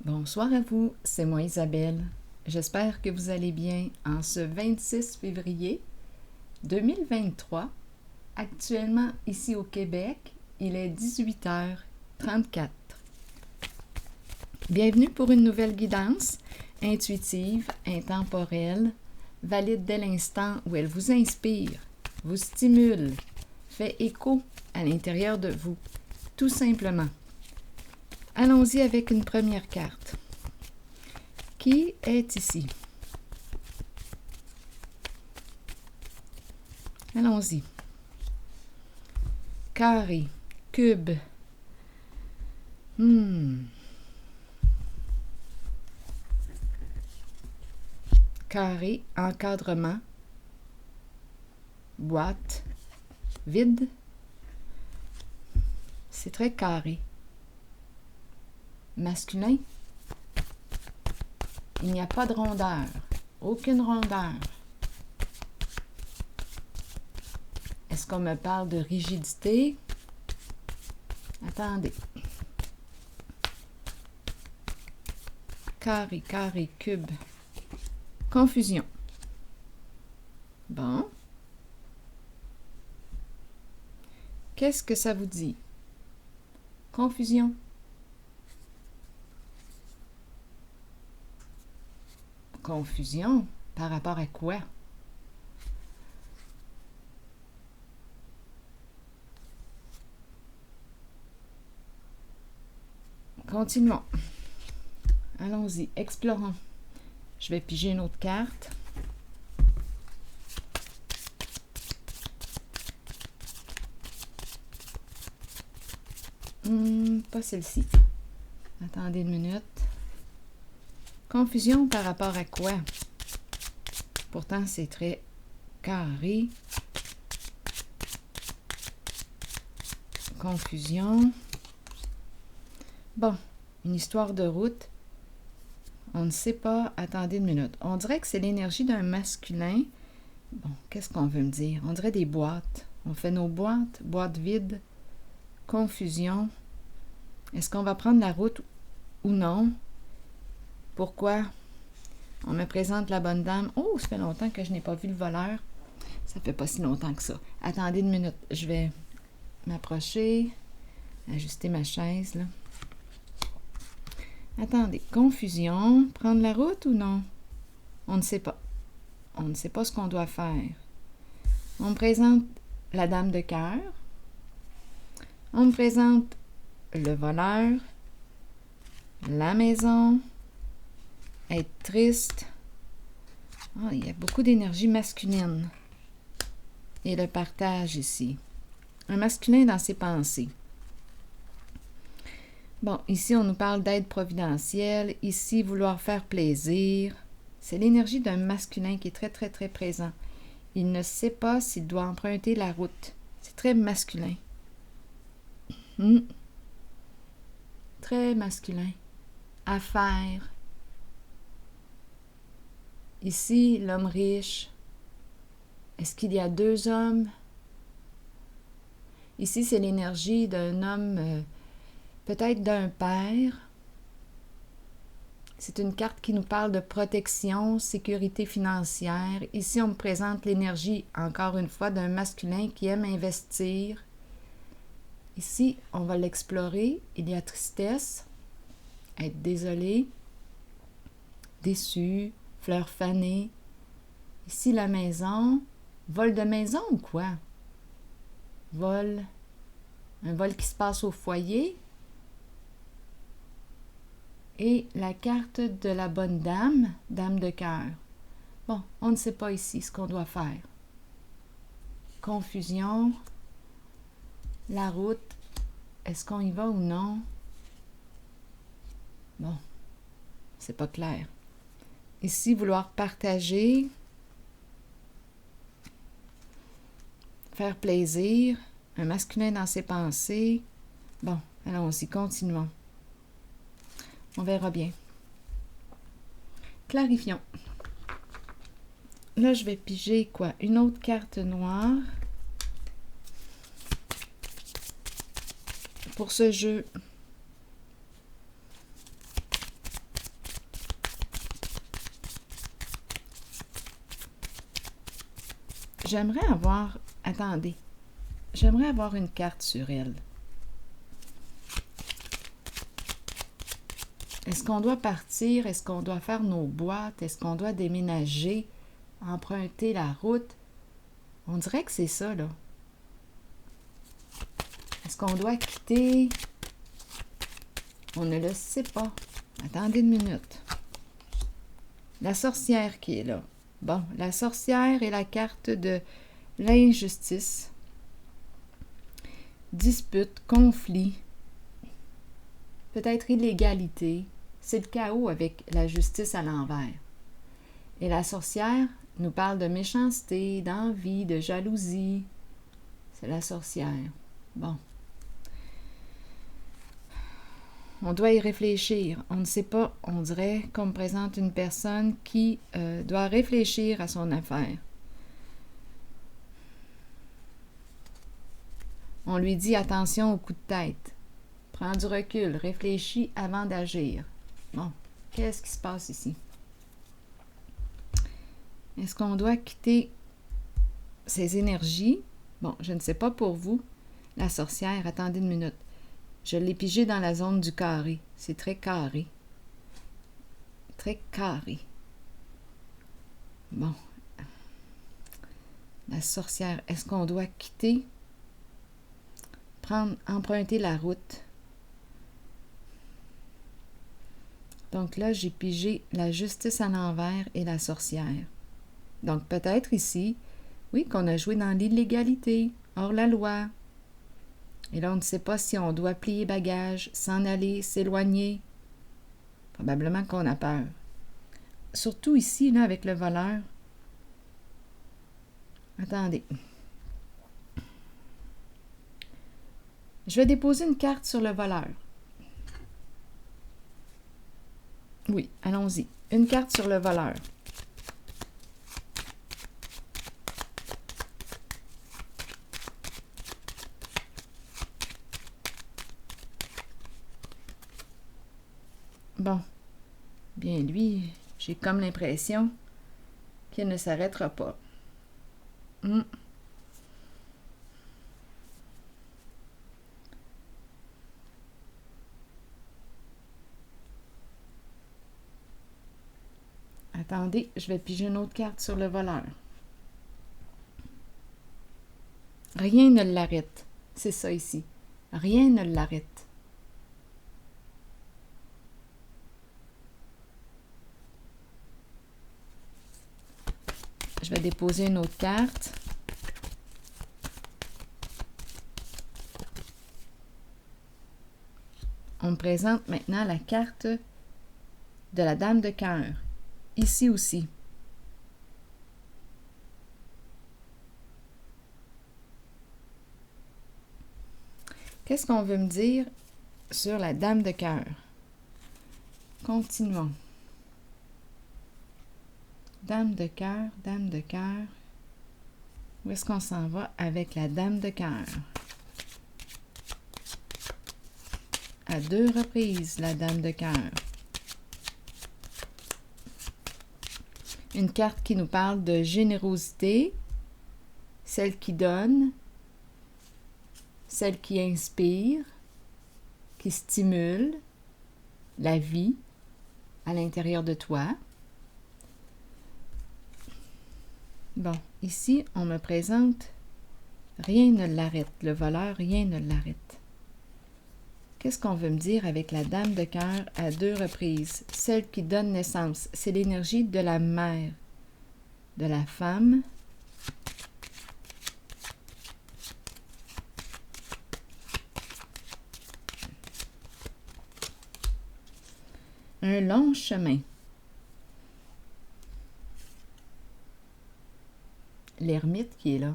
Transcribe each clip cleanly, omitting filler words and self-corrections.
Bonsoir à vous, c'est moi Isabelle. J'espère que vous allez bien en ce 26 février 2023. Actuellement, ici au Québec, il est 18h34. Bienvenue pour une nouvelle guidance intuitive, intemporelle, valide dès l'instant où elle vous inspire, vous stimule, fait écho à l'intérieur de vous, tout simplement. Allons-y avec une première carte. Qui est ici? Allons-y. Carré, cube. Carré, encadrement. Boîte, vide. C'est très carré. Masculin. Il n'y a pas de rondeur. Aucune rondeur. Est-ce qu'on me parle de rigidité? Attendez. Carré, carré, cube. Confusion. Bon. Qu'est-ce que ça vous dit? Confusion. Confusion par rapport à quoi? Continuons. Allons-y, explorons. Je vais piger une autre carte. Pas celle-ci. Attendez une minute. Confusion par rapport à quoi? Pourtant, c'est très carré. Confusion. Bon, une histoire de route. On ne sait pas. Attendez une minute. On dirait que c'est l'énergie d'un masculin. Bon, qu'est-ce qu'on veut me dire? On dirait des boîtes. On fait nos boîtes, boîtes vides. Confusion. Est-ce qu'on va prendre la route ou non? Pourquoi? On me présente la bonne dame. Oh, ça fait longtemps que je n'ai pas vu le voleur. Ça fait pas si longtemps que ça. Attendez une minute. Je vais m'approcher. Ajuster ma chaise, là. Attendez. Confusion. Prendre la route ou non? On ne sait pas. On ne sait pas ce qu'on doit faire. On me présente la dame de cœur. On me présente le voleur. La maison. Être triste. Oh, il y a beaucoup d'énergie masculine. Et le partage ici. Un masculin dans ses pensées. Bon, ici, on nous parle d'aide providentielle. Ici, vouloir faire plaisir. C'est l'énergie d'un masculin qui est très, très, très présent. Il ne sait pas s'il doit emprunter la route. C'est très masculin. Très masculin. Affaires. Ici, l'homme riche. Est-ce qu'il y a deux hommes? Ici, c'est l'énergie d'un homme, peut-être d'un père. C'est une carte qui nous parle de protection, sécurité financière. Ici, on me présente l'énergie, encore une fois, d'un masculin qui aime investir. Ici, on va l'explorer. Il y a tristesse, être désolé, déçu, fleurs fanées. Ici, la maison. Vol de maison ou quoi? Vol. Un vol qui se passe au foyer. Et la carte de la bonne dame, dame de cœur. Bon, on ne sait pas ici ce qu'on doit faire. Confusion. La route. Est-ce qu'on y va ou non? Bon, c'est pas clair. Ici, vouloir partager. Faire plaisir. Un masculin dans ses pensées. Bon, allons-y, continuons. On verra bien. Clarifions. Là, je vais piger quoi? Une autre carte noire. Pour ce jeu. j'aimerais avoir... Attendez. J'aimerais avoir une carte sur elle. Est-ce qu'on doit partir? Est-ce qu'on doit faire nos boîtes? Est-ce qu'on doit déménager? Emprunter la route? On dirait que c'est ça, là. Est-ce qu'on doit quitter? On ne le sait pas. Attendez une minute. La sorcière qui est là. Bon, la sorcière est la carte de l'injustice, dispute, conflit, peut-être illégalité. C'est le chaos avec la justice à l'envers. Et la sorcière nous parle de méchanceté, d'envie, de jalousie. C'est la sorcière. Bon. On doit y réfléchir. On ne sait pas, on dirait qu'on me présente une personne qui doit réfléchir à son affaire. On lui dit attention au coup de tête. Prends du recul, réfléchis avant d'agir. Bon, qu'est-ce qui se passe ici? Est-ce qu'on doit quitter ces énergies? Bon, je ne sais pas pour vous. La sorcière, attendez une minute. Je l'ai pigé dans la zone du carré. C'est très carré. Très carré. Bon. La sorcière, est-ce qu'on doit quitter? Emprunter la route. Donc là, j'ai pigé la justice à l'envers et la sorcière. Donc peut-être ici, oui, qu'on a joué dans l'illégalité, hors la loi. Et là, on ne sait pas si on doit plier bagages, s'en aller, s'éloigner. Probablement qu'on a peur. Surtout ici, là, avec le voleur. Attendez. Je vais déposer une carte sur le voleur. Oui, allons-y. Une carte sur le voleur. Bon. Bien, lui, j'ai comme l'impression qu'il ne s'arrêtera pas. Attendez, je vais piger une autre carte sur le voleur. Rien ne l'arrête. C'est ça ici. Rien ne l'arrête. Je vais déposer une autre carte. On me présente maintenant la carte de la dame de cœur. Ici aussi. Qu'est-ce qu'on veut me dire sur la dame de cœur? Continuons. Dame de cœur, dame de cœur. Où est-ce qu'on s'en va avec la dame de cœur? À 2 reprises, la dame de cœur. Une carte qui nous parle de générosité, celle qui donne, celle qui inspire, qui stimule la vie à l'intérieur de toi. Bon, ici, on me présente rien ne l'arrête. Le voleur, rien ne l'arrête. Qu'est-ce qu'on veut me dire avec la dame de cœur à 2 reprises? Celle qui donne naissance. C'est l'énergie de la mère, de la femme. Un long chemin. L'ermite qui est là.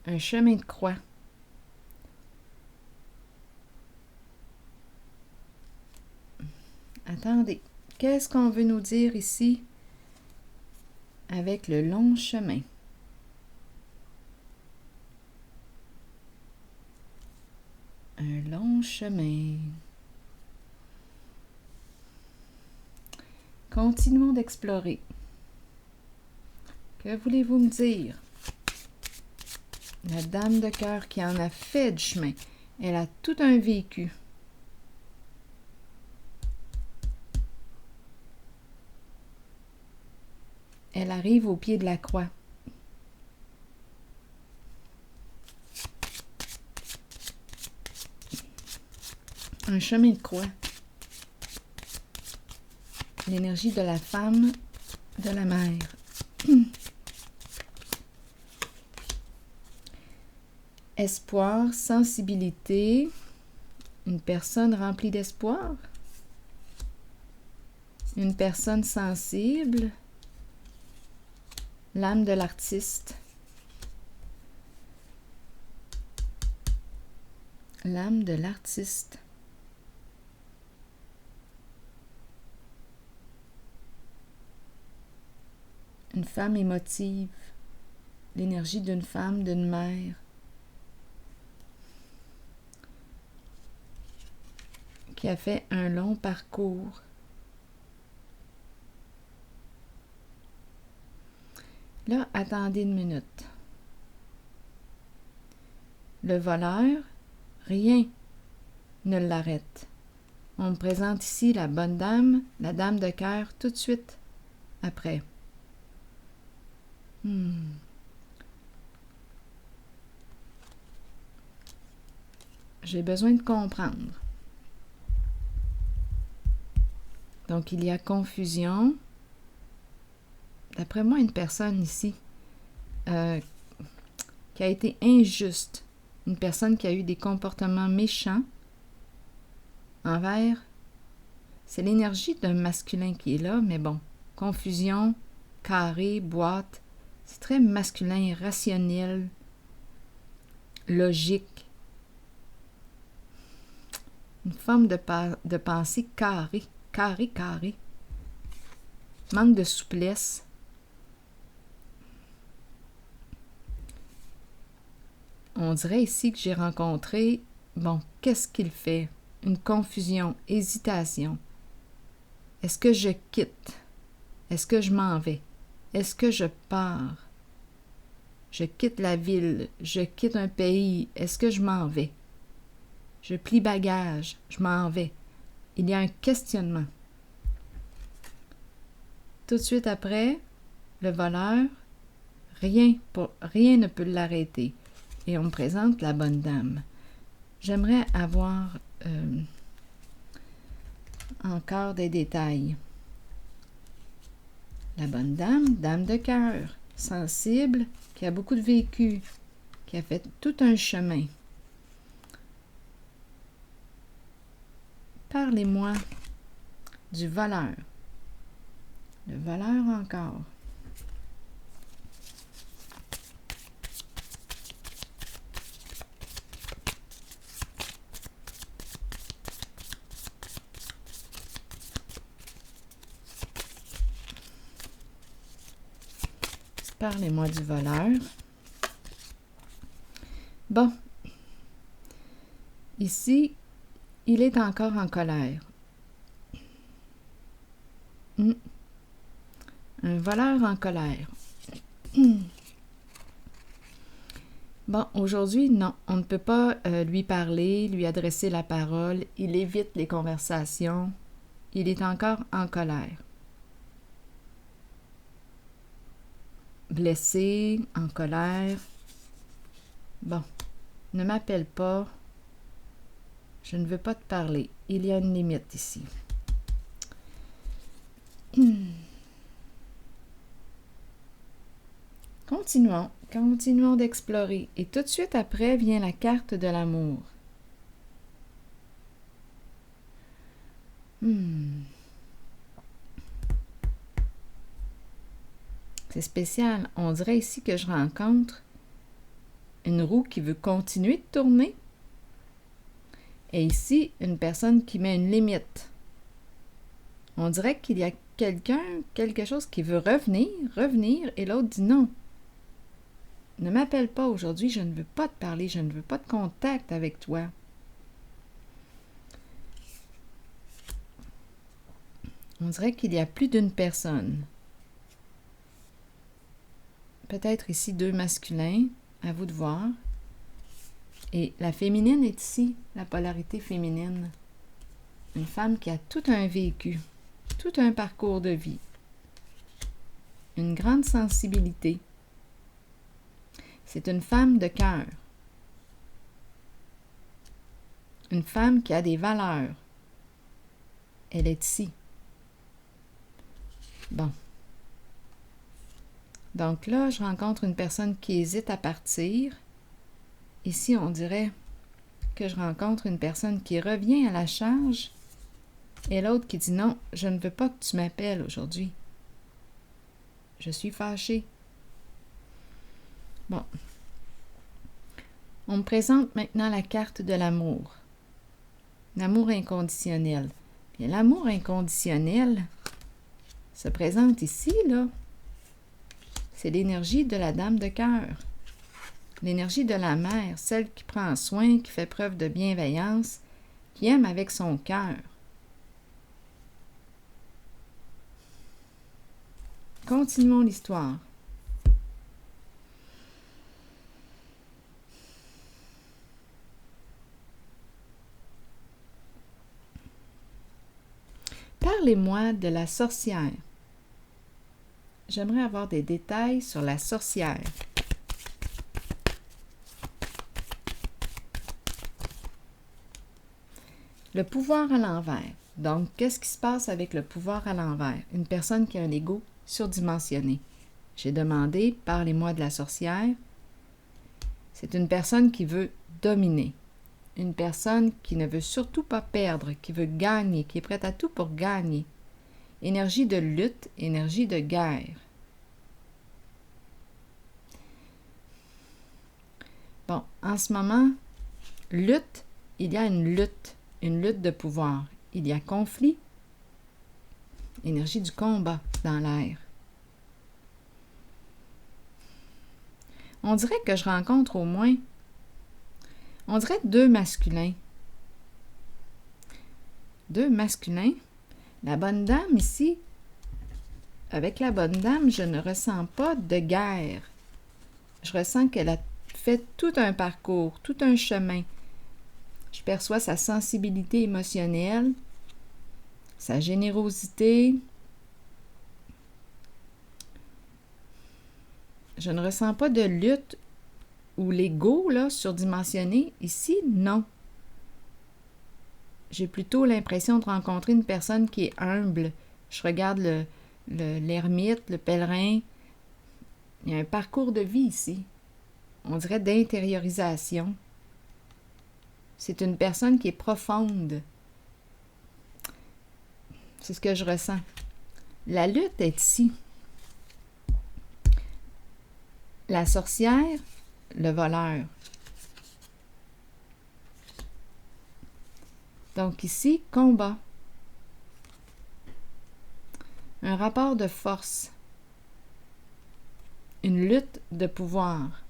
Un chemin de croix. Attendez, qu'est-ce qu'on veut nous dire ici avec le long chemin? Un long chemin. Continuons d'explorer. Que voulez-vous me dire? La dame de cœur qui en a fait du chemin. Elle a tout un vécu. Elle arrive au pied de la croix. Un chemin de croix. L'énergie de la femme, de la mère. Espoir, sensibilité. Une personne remplie d'espoir. Une personne sensible. L'âme de l'artiste. L'âme de l'artiste. Une femme émotive, l'énergie d'une femme, d'une mère, qui a fait un long parcours. Là, attendez une minute. Le voleur, rien ne l'arrête. On me présente ici la bonne dame, la dame de cœur, tout de suite après. J'ai besoin de comprendre. Donc, il y a confusion. D'après moi, une personne ici qui a été injuste. Une personne qui a eu des comportements méchants envers... C'est l'énergie d'un masculin qui est là, mais bon. Confusion, carré, boîte. C'est très masculin, rationnel, logique. Une forme de pensée carrée, carré. Manque de souplesse. On dirait ici que j'ai rencontré, bon, qu'est-ce qu'il fait? Une confusion, hésitation. Est-ce que je quitte? Est-ce que je m'en vais? Est-ce que je pars? Je quitte la ville, je quitte un pays, est-ce que je m'en vais? Je plie bagage, je m'en vais. Il y a un questionnement. Tout de suite après, le voleur, rien ne peut l'arrêter. Et on me présente la bonne dame. J'aimerais avoir encore des détails. La bonne dame, dame de cœur, sensible, qui a beaucoup de vécu, qui a fait tout un chemin. Parlez-moi du voleur. Le voleur encore. Parlez-moi du voleur. Bon. Ici, il est encore en colère. Un voleur en colère. Bon, aujourd'hui, non, on ne peut pas lui parler, lui adresser la parole. Il évite les conversations. Il est encore en colère. Blessé, en colère. Bon, ne m'appelle pas. Je ne veux pas te parler. Il y a une limite ici. Continuons d'explorer. Et tout de suite après vient la carte de l'amour. C'est spécial. On dirait ici que je rencontre une roue qui veut continuer de tourner. Et ici, une personne qui met une limite. On dirait qu'il y a quelque chose qui veut revenir, et l'autre dit non. Ne m'appelle pas aujourd'hui, je ne veux pas te parler, je ne veux pas de contact avec toi. On dirait qu'il y a plus d'une personne. peut-être ici 2 masculins, à vous de voir. Et la féminine est ici, la polarité féminine. Une femme qui a tout un vécu, tout un parcours de vie, une grande sensibilité. C'est une femme de cœur. Une femme qui a des valeurs. Elle est ici. Bon. Donc là, je rencontre une personne qui hésite à partir. Ici, on dirait que je rencontre une personne qui revient à la charge et l'autre qui dit non, je ne veux pas que tu m'appelles aujourd'hui. Je suis fâchée. Bon. On me présente maintenant la carte de l'amour. L'amour inconditionnel. Bien, l'amour inconditionnel se présente ici, là. C'est l'énergie de la dame de cœur. L'énergie de la mère, celle qui prend soin, qui fait preuve de bienveillance, qui aime avec son cœur. Continuons l'histoire. Parlez-moi de la sorcière. J'aimerais avoir des détails sur la sorcière. Le pouvoir à l'envers. Donc, qu'est-ce qui se passe avec le pouvoir à l'envers? Une personne qui a un ego surdimensionné. J'ai demandé, parlez-moi de la sorcière. C'est une personne qui veut dominer. Une personne qui ne veut surtout pas perdre, qui veut gagner, qui est prête à tout pour gagner. Énergie de lutte, énergie de guerre. Bon, en ce moment, lutte, il y a une lutte de pouvoir. Il y a conflit, énergie du combat dans l'air. On dirait que je rencontre au moins, on dirait 2 masculins. 2 masculins. La bonne dame ici, avec la bonne dame, je ne ressens pas de guerre. Je ressens qu'elle a fait tout un parcours, tout un chemin. Je perçois sa sensibilité émotionnelle, sa générosité. Je ne ressens pas de lutte ou l'ego, là, surdimensionné. Ici, non. J'ai plutôt l'impression de rencontrer une personne qui est humble. Je regarde l'ermite, le pèlerin. Il y a un parcours de vie ici. On dirait d'intériorisation. C'est une personne qui est profonde. C'est ce que je ressens. La lutte est ici. La sorcière, le voleur. Donc ici, combat. Un rapport de force. Une lutte de pouvoir.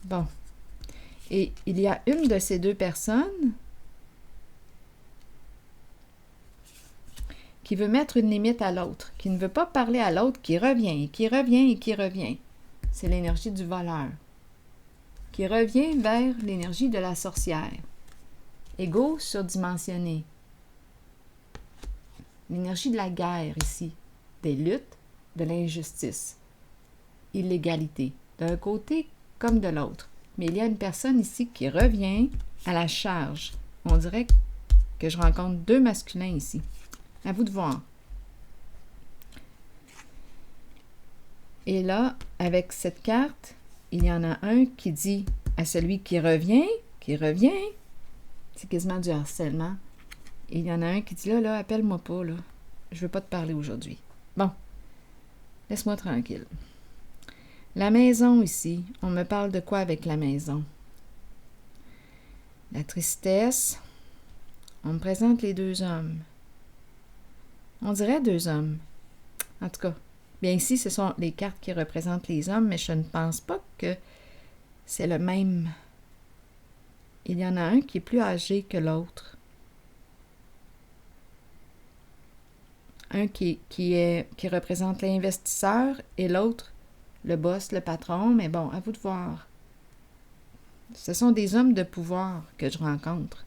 Bon. Et il y a une de ces 2 personnes qui veut mettre une limite à l'autre, qui ne veut pas parler à l'autre, qui revient, et qui revient, et qui revient. C'est l'énergie du voleur, qui revient vers l'énergie de la sorcière. Égo surdimensionné. L'énergie de la guerre ici, des luttes, de l'injustice, illégalité, d'un côté comme de l'autre. Mais il y a une personne ici qui revient à la charge. On dirait que je rencontre 2 masculins ici. À vous de voir. Et là, avec cette carte, il y en a un qui dit à celui qui revient, c'est quasiment du harcèlement. Et il y en a un qui dit, là, appelle-moi pas, là. Je veux pas te parler aujourd'hui. Bon, laisse-moi tranquille. La maison ici, on me parle de quoi avec la maison? La tristesse. On me présente les 2 hommes. On dirait 2 hommes. En tout cas, bien ici, ce sont les cartes qui représentent les hommes, mais je ne pense pas que c'est le même. Il y en a un qui est plus âgé que l'autre. un qui représente l'investisseur et l'autre, le boss, le patron. Mais bon, à vous de voir. Ce sont des hommes de pouvoir que je rencontre.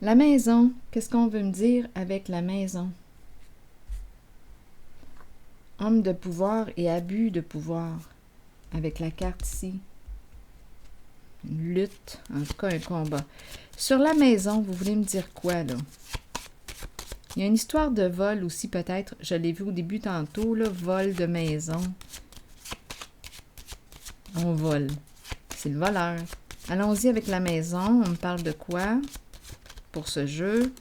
La maison, qu'est-ce qu'on veut me dire avec la maison? Homme de pouvoir et abus de pouvoir, avec la carte ici. Une lutte, en tout cas un combat. Sur la maison, vous voulez me dire quoi, là? Il y a une histoire de vol aussi, peut-être. Je l'ai vu au début tantôt, là, vol de maison. On vole. C'est le voleur. Allons-y avec la maison. On me parle de quoi pour ce jeu?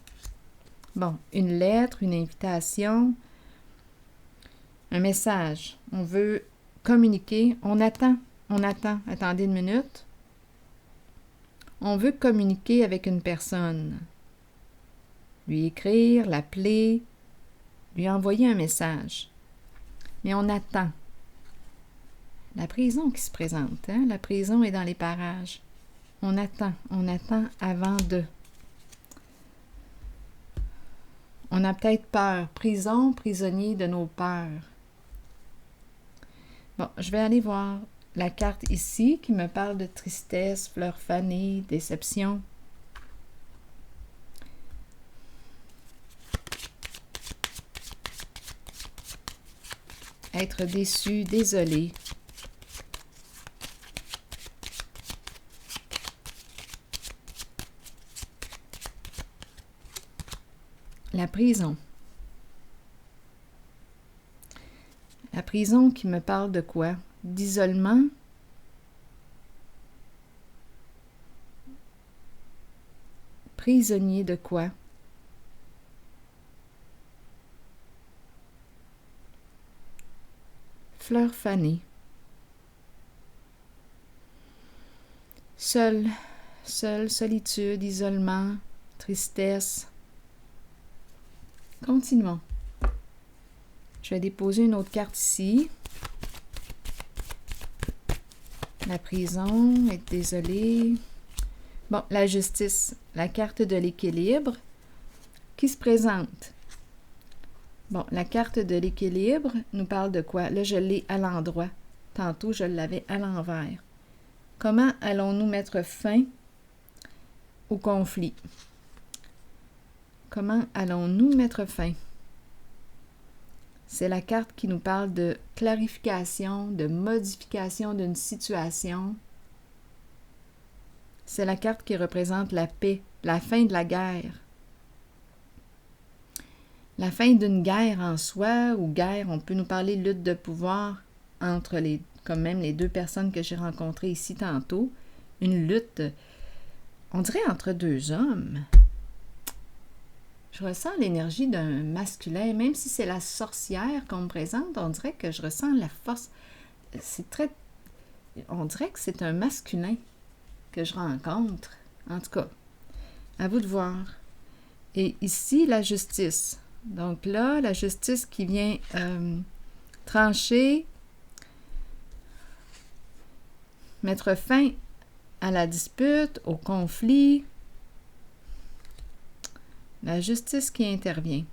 Bon, une lettre, une invitation, un message. On veut communiquer. On attend. Attendez une minute. On veut communiquer avec une personne. Lui écrire, l'appeler, lui envoyer un message. Mais on attend. La prison qui se présente, hein? La prison est dans les parages. On attend avant de. On a peut-être peur. Prison, prisonnier de nos peurs. Bon, je vais aller voir la carte ici qui me parle de tristesse, fleurs fanées, déception. Être déçu, désolé. La prison. La prison qui me parle de quoi? D'isolement. Prisonnier de quoi? Fleurs fanées. Seul, solitude, isolement, tristesse. Continuons. Je vais déposer une autre carte ici. La prison, être désolé. Bon, la justice, la carte de l'équilibre qui se présente. Bon, la carte de l'équilibre nous parle de quoi? Là, je l'ai à l'endroit. Tantôt, je l'avais à l'envers. Comment allons-nous mettre fin au conflit? Comment allons-nous mettre fin? C'est la carte qui nous parle de clarification, de modification d'une situation. C'est la carte qui représente la paix, la fin de la guerre. La fin d'une guerre en soi, ou guerre, on peut nous parler de lutte de pouvoir entre comme même les deux personnes que j'ai rencontrées ici tantôt. Une lutte, on dirait entre deux hommes. Je ressens l'énergie d'un masculin, même si c'est la sorcière qu'on me présente, on dirait que je ressens la force. On dirait que c'est un masculin que je rencontre. En tout cas, à vous de voir. Et ici, la justice. Donc là, la justice qui vient trancher, mettre fin à la dispute, au conflit. La justice qui intervient.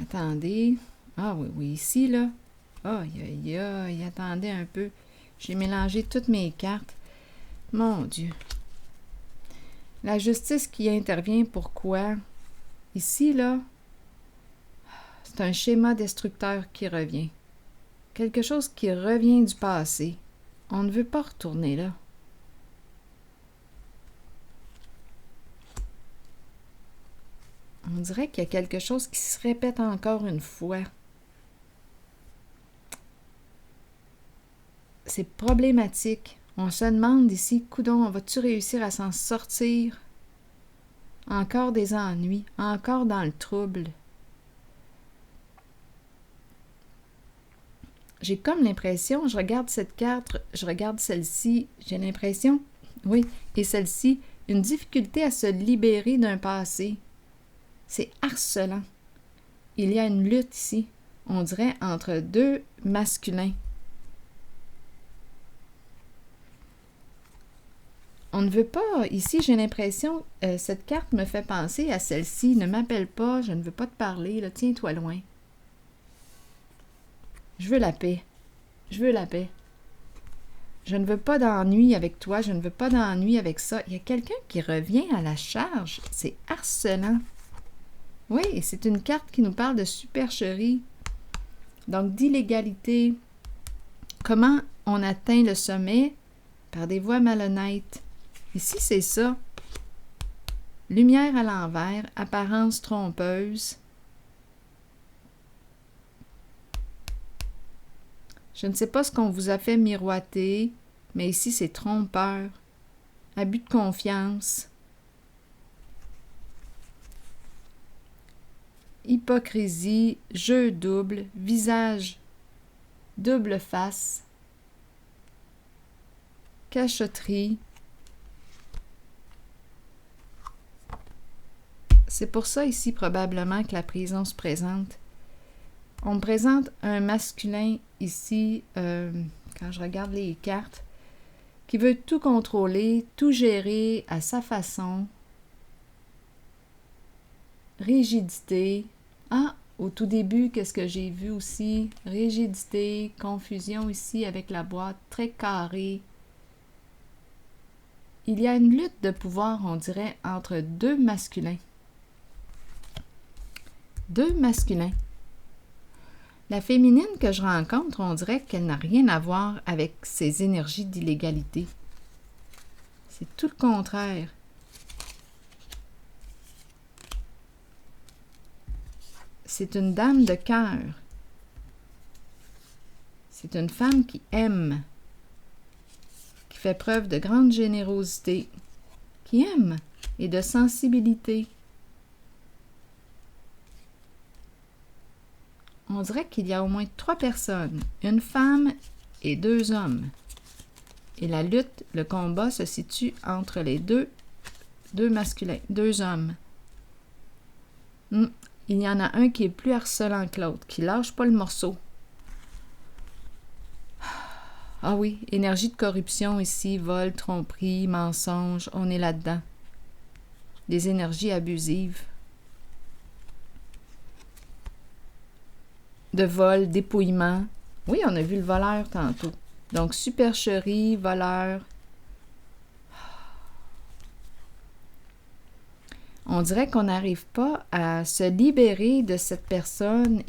Attendez. Ah oui, ici, là. Aïe, attendez un peu. J'ai mélangé toutes mes cartes. Mon Dieu. La justice qui intervient, pourquoi? Ici, là, c'est un schéma destructeur qui revient. Quelque chose qui revient du passé. On ne veut pas retourner là. On dirait qu'il y a quelque chose qui se répète encore une fois. C'est problématique. On se demande ici, coudonc, vas-tu réussir à s'en sortir? Encore des ennuis, encore dans le trouble. J'ai comme l'impression, je regarde cette carte, je regarde celle-ci, j'ai l'impression, oui, et celle-ci, une difficulté à se libérer d'un passé. C'est harcelant. Il y a une lutte ici, on dirait, entre deux masculins. on ne veut pas, ici j'ai l'impression, cette carte me fait penser à celle-ci, ne m'appelle pas, je ne veux pas te parler, là, tiens-toi loin. Je veux la paix, je veux la paix. Je ne veux pas d'ennui avec toi, je ne veux pas d'ennui avec ça. Il y a quelqu'un qui revient à la charge, c'est harcelant. Oui, et c'est une carte qui nous parle de supercherie, donc d'illégalité. Comment on atteint le sommet? Par des voies malhonnêtes. Ici, c'est ça. Lumière à l'envers, apparence trompeuse. Je ne sais pas ce qu'on vous a fait miroiter, mais ici, c'est trompeur, abus de confiance, hypocrisie, jeu double, visage, double face, cachotterie. C'est pour ça ici probablement que la prison se présente. On me présente un masculin ici, quand je regarde les cartes, qui veut tout contrôler, tout gérer à sa façon. Rigidité. Ah, au tout début, qu'est-ce que j'ai vu aussi? Rigidité, confusion ici avec la boîte, très carrée. Il y a une lutte de pouvoir, on dirait, entre deux masculins. Deux masculins. La féminine que je rencontre, on dirait qu'elle n'a rien à voir avec ces énergies d'illégalité. C'est tout le contraire. C'est une dame de cœur. C'est une femme qui aime, qui fait preuve de grande générosité, qui aime et de sensibilité. On dirait qu'il y a au moins 3 personnes, une femme et 2 hommes. Et la lutte, le combat se situe entre les deux masculins, 2 hommes. Il y en a un qui est plus harcelant que l'autre, qui lâche pas le morceau. Ah oui, énergie de corruption ici, vol, tromperie, mensonge, on est là-dedans. Des énergies abusives. De vol, dépouillement. Oui, on a vu le voleur tantôt. Donc, supercherie, voleur. On dirait qu'on n'arrive pas à se libérer de cette personne.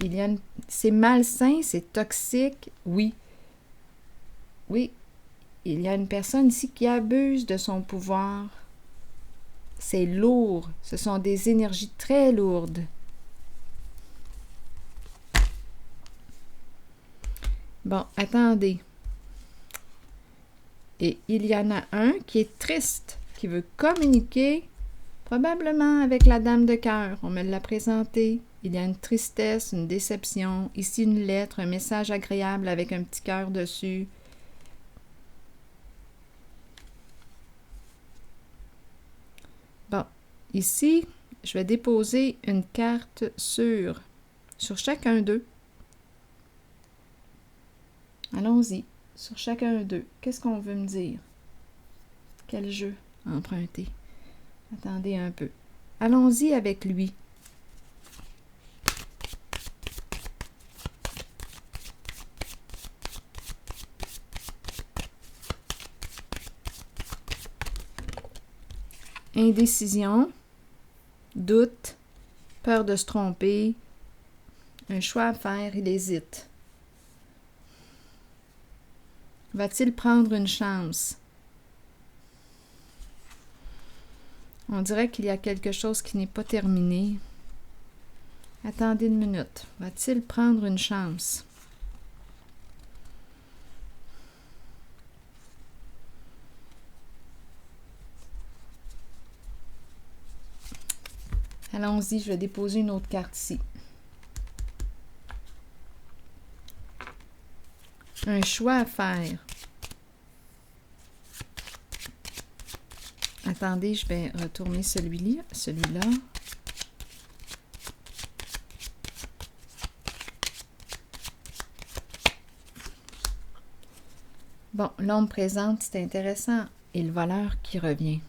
C'est malsain, c'est toxique. Oui. Oui. Il y a une personne ici qui abuse de son pouvoir. C'est lourd. Ce sont des énergies très lourdes. Bon, attendez. Et il y en a un qui est triste, qui veut communiquer, probablement avec la dame de cœur. On me l'a présenté. Il y a une tristesse, une déception. Ici, une lettre, un message agréable avec un petit cœur dessus. Bon, ici, je vais déposer une carte sur chacun d'eux. Allons-y, sur chacun d'eux. Qu'est-ce qu'on veut me dire? Quel jeu emprunter? Attendez un peu. Allons-y avec lui. Indécision, doute, peur de se tromper, un choix à faire, il hésite. Va-t-il prendre une chance? On dirait qu'il y a quelque chose qui n'est pas terminé. Attendez une minute. Va-t-il prendre une chance? Allons-y, je vais déposer une autre carte ici. Un choix à faire. Attendez, je vais retourner celui-là. Bon, là, on me présente, c'est intéressant, et le voleur qui revient.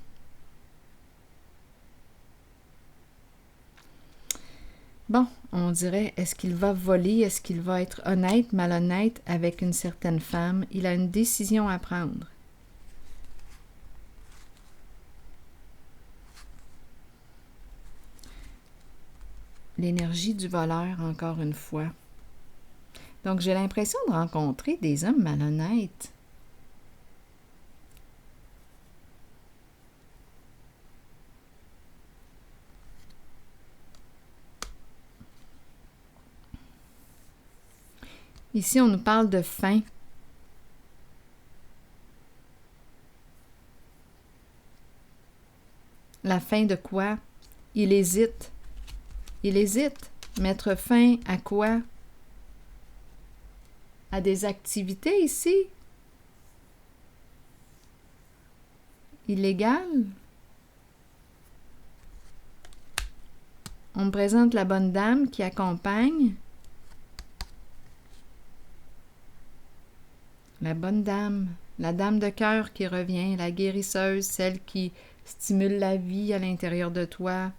Bon, on dirait, est-ce qu'il va voler? Est-ce qu'il va être honnête, malhonnête avec une certaine femme? Il a une décision à prendre. L'énergie du voleur, encore une fois. Donc, j'ai l'impression de rencontrer des hommes malhonnêtes. Ici, on nous parle de faim. La faim de quoi? Il hésite. Il hésite. Mettre fin à quoi? À des activités ici? Illégales? On me présente la bonne dame qui accompagne. La bonne dame, la dame de cœur qui revient, la guérisseuse, celle qui stimule la vie à l'intérieur de toi.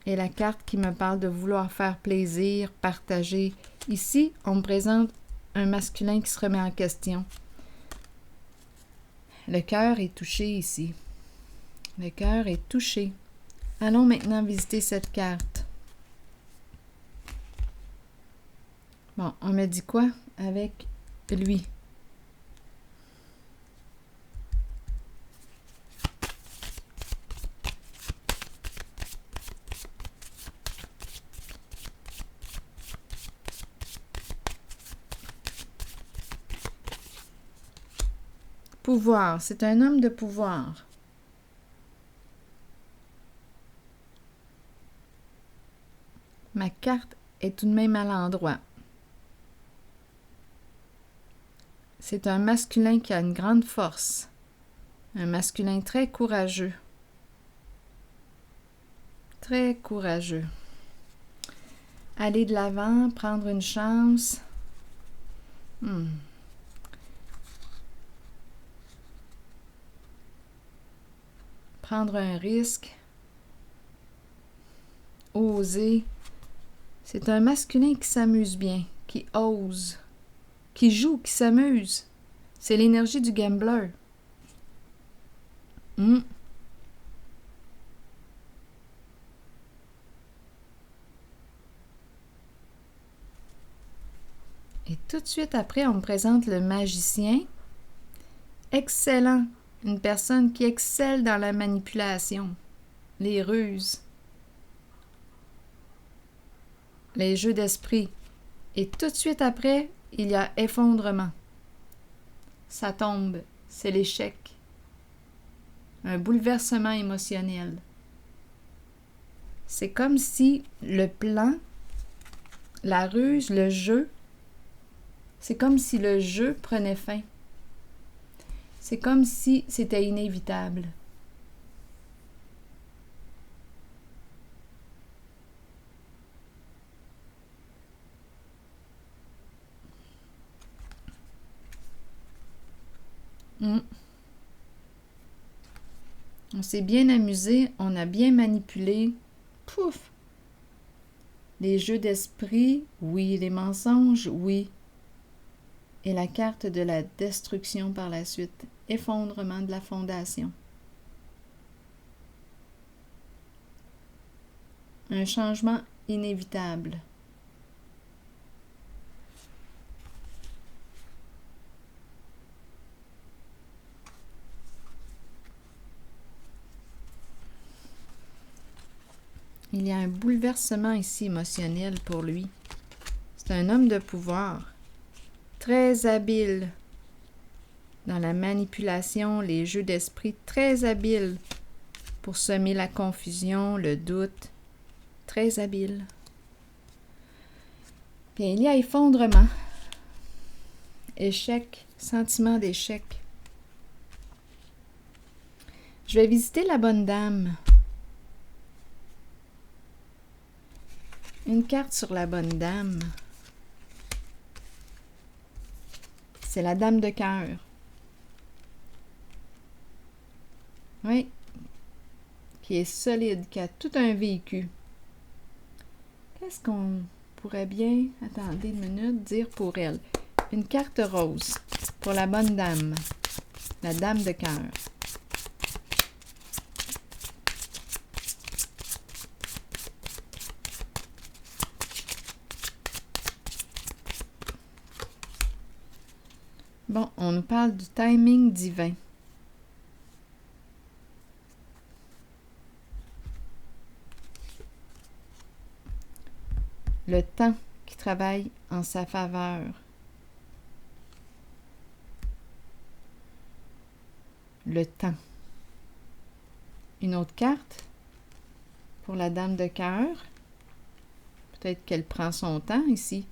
Et la carte qui me parle de vouloir faire plaisir, partager. Ici, on me présente un masculin qui se remet en question. Le cœur est touché ici. Le cœur est touché. Allons maintenant visiter cette carte. Bon, on me dit quoi avec lui? Pouvoir, c'est un homme de pouvoir. Ma carte est tout de même à l'endroit. C'est un masculin qui a une grande force. Un masculin très courageux. Très courageux. Aller de l'avant, prendre une chance. Prendre un risque. Oser. C'est un masculin qui s'amuse bien, qui ose, qui joue, qui s'amuse. C'est l'énergie du gambler. Et tout de suite après, on me présente le magicien. Excellent. Une personne qui excelle dans la manipulation, les ruses, les jeux d'esprit. Et tout de suite après, il y a effondrement. Ça tombe, c'est l'échec. Un bouleversement émotionnel. C'est comme si le plan, la ruse, le jeu, c'est comme si le jeu prenait fin. C'est comme si c'était inévitable. On s'est bien amusé, on a bien manipulé. Pouf! Les jeux d'esprit, oui. Les mensonges, oui. Et la carte de la destruction par la suite. Effondrement de la fondation. Un changement inévitable. Il y a un bouleversement ici émotionnel pour lui. C'est un homme de pouvoir, très habile dans la manipulation, les jeux d'esprit, très habile pour semer la confusion, le doute, très habile. Bien, il y a effondrement, échec, sentiment d'échec. Je vais visiter la bonne dame. Une carte sur la bonne dame. C'est la dame de cœur. Oui, qui est solide, qui a tout un vécu. Qu'est-ce qu'on pourrait bien, attendez une minute, dire pour elle? Une carte rose pour la bonne dame, la dame de cœur. Bon, on nous parle du timing divin. Le temps qui travaille en sa faveur. Le temps. Une autre carte pour la dame de cœur. Peut-être qu'elle prend son temps ici.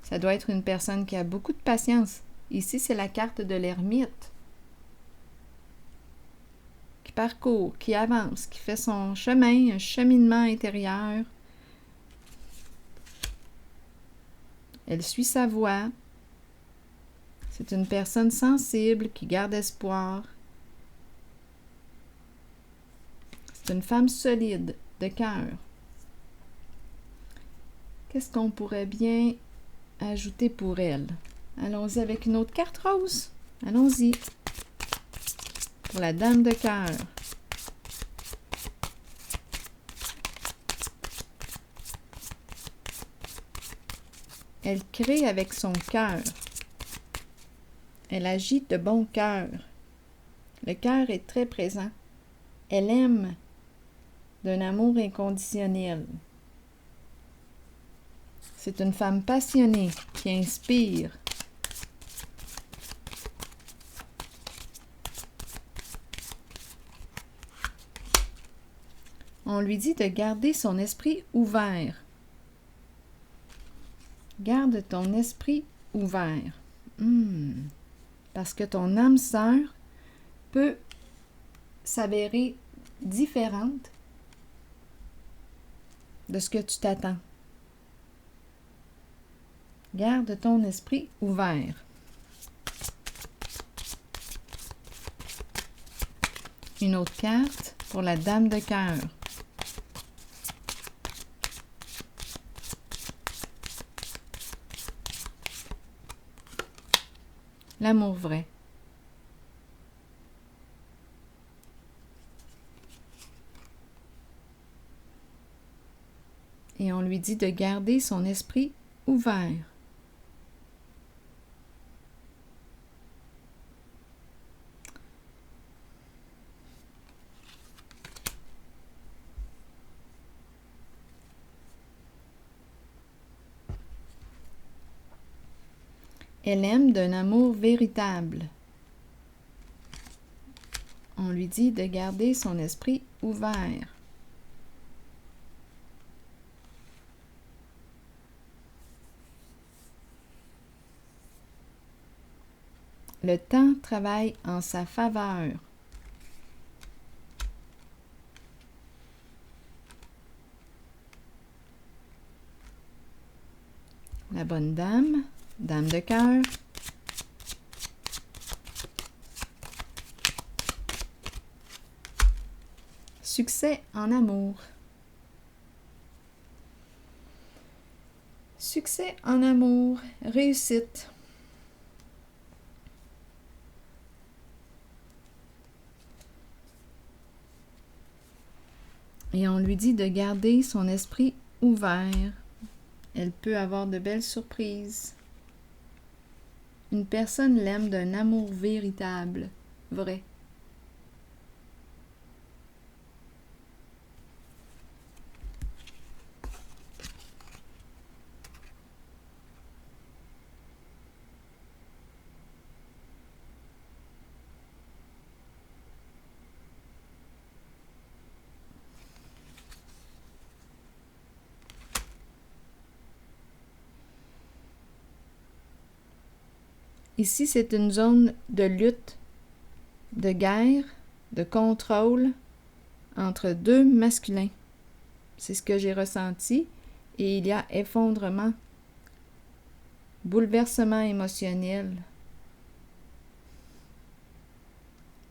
Ça doit être une personne qui a beaucoup de patience. Ici, c'est la carte de l'ermite. Qui parcourt, qui avance, qui fait son chemin, un cheminement intérieur. Elle suit sa voie. C'est une personne sensible qui garde espoir. C'est une femme solide, de cœur. Qu'est-ce qu'on pourrait bien ajouter pour elle? Allons-y avec une autre carte rose. Allons-y. Pour la dame de cœur. Elle crée avec son cœur. Elle agit de bon cœur. Le cœur est très présent. Elle aime d'un amour inconditionnel. C'est une femme passionnée qui inspire. On lui dit de garder son esprit ouvert. Garde ton esprit ouvert. Parce que ton âme sœur peut s'avérer différente de ce que tu t'attends. Garde ton esprit ouvert. Une autre carte pour la dame de cœur. L'amour vrai. Et on lui dit de garder son esprit ouvert. Elle aime d'un amour véritable. On lui dit de garder son esprit ouvert. Le temps travaille en sa faveur. La bonne dame, dame de cœur. Succès en amour. Succès en amour, réussite. Et on lui dit de garder son esprit ouvert. Elle peut avoir de belles surprises. Une personne l'aime d'un amour véritable, vrai. Ici, c'est une zone de lutte, de guerre, de contrôle entre deux masculins. C'est ce que j'ai ressenti et il y a effondrement, bouleversement émotionnel.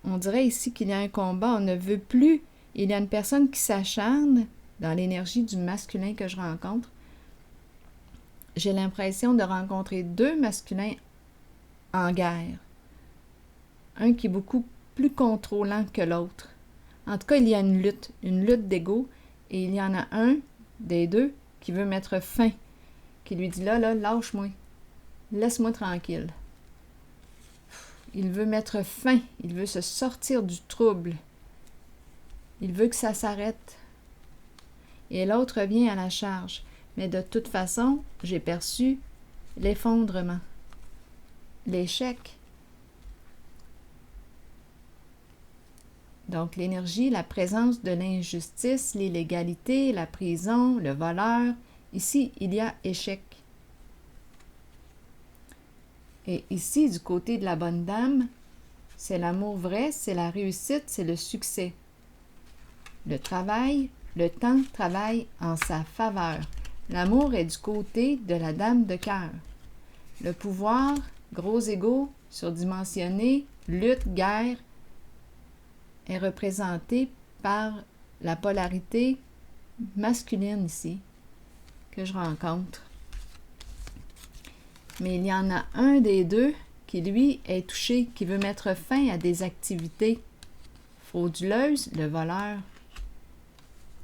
on dirait ici qu'il y a un combat, on ne veut plus. Il y a une personne qui s'acharne dans l'énergie du masculin que je rencontre. J'ai l'impression de rencontrer deux masculins en guerre. Un qui est beaucoup plus contrôlant que l'autre. En tout cas, il y a une lutte d'ego, et il y en a un des deux qui veut mettre fin, qui lui dit là, lâche-moi, laisse-moi tranquille. Il veut mettre fin, il veut se sortir du trouble. Il veut que ça s'arrête. Et l'autre vient à la charge. Mais de toute façon, j'ai perçu l'effondrement, l'échec. Donc l'énergie, la présence de l'injustice, l'illégalité, la prison, le voleur. Ici, il y a échec. Et ici, du côté de la bonne dame, c'est l'amour vrai, c'est la réussite, c'est le succès. Le travail, le temps travaille en sa faveur. L'amour est du côté de la dame de cœur. Le pouvoir, gros égo, surdimensionné, lutte, guerre, est représenté par la polarité masculine ici, que je rencontre. Mais il y en a un des deux qui, lui, est touché, qui veut mettre fin à des activités frauduleuses, le voleur.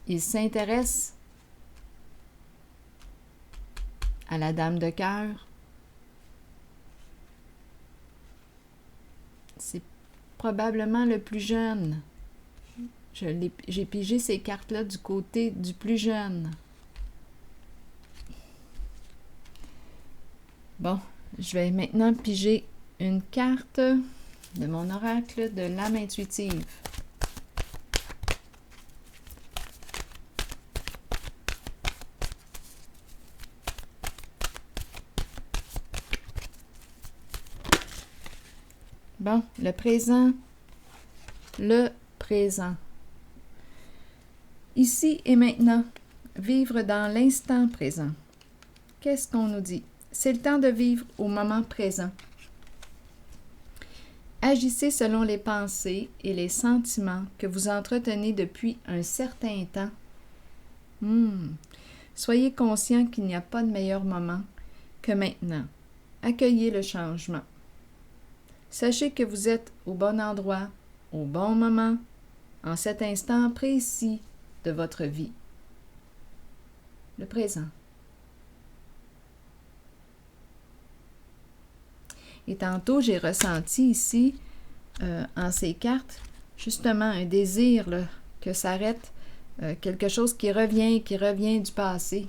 Il s'intéresse à la dame de cœur. C'est probablement le plus jeune. J'ai pigé ces cartes-là du côté du plus jeune. Bon, je vais maintenant piger une carte de mon oracle de l'âme intuitive. Bon, le présent. Le présent. Ici et maintenant, vivre dans l'instant présent. Qu'est-ce qu'on nous dit? C'est le temps de vivre au moment présent. Agissez selon les pensées et les sentiments que vous entretenez depuis un certain temps. Soyez conscient qu'il n'y a pas de meilleur moment que maintenant. Accueillez le changement. Sachez que vous êtes au bon endroit, au bon moment, en cet instant précis de votre vie. Le présent. Et tantôt, j'ai ressenti ici, en ces cartes, justement un désir là, que s'arrête, quelque chose qui revient du passé.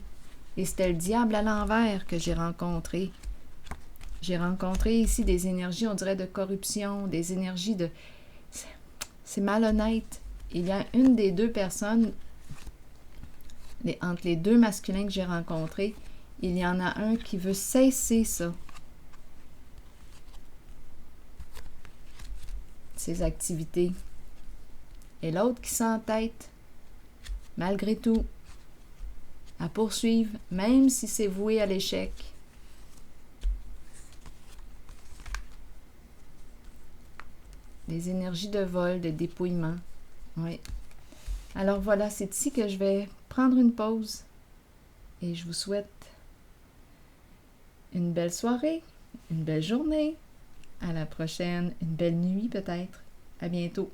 Et c'était le diable à l'envers que j'ai rencontré. J'ai rencontré ici des énergies, on dirait, de corruption, des énergies de... C'est malhonnête. Il y a une des deux personnes, entre les deux masculins que j'ai rencontrés, il y en a un qui veut cesser ça. Ses activités. Et l'autre qui s'entête, malgré tout, à poursuivre, même si c'est voué à l'échec. Des énergies de vol, de dépouillement. Oui. Alors voilà, c'est ici que je vais prendre une pause. Et je vous souhaite une belle soirée, une belle journée. À la prochaine, une belle nuit peut-être. À bientôt.